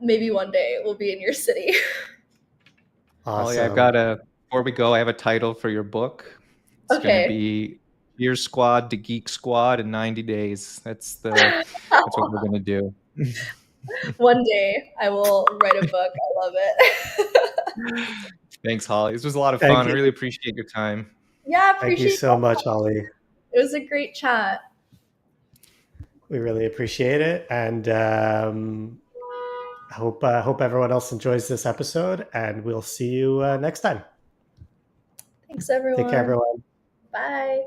Maybe one day we'll be in your city. Awesome. I've got before we go, I have a title for your book. It's going to be Gear Squad to Geek Squad in 90 days. That's what we're going to do. One day I will write a book. I love it. Thanks, Holly. This was a lot of fun. I really appreciate your time. Yeah, thank you so much, Holly. It was a great chat. We really appreciate it, and hope everyone else enjoys this episode, and we'll see you next time. Thanks, everyone. Take care, everyone. Bye.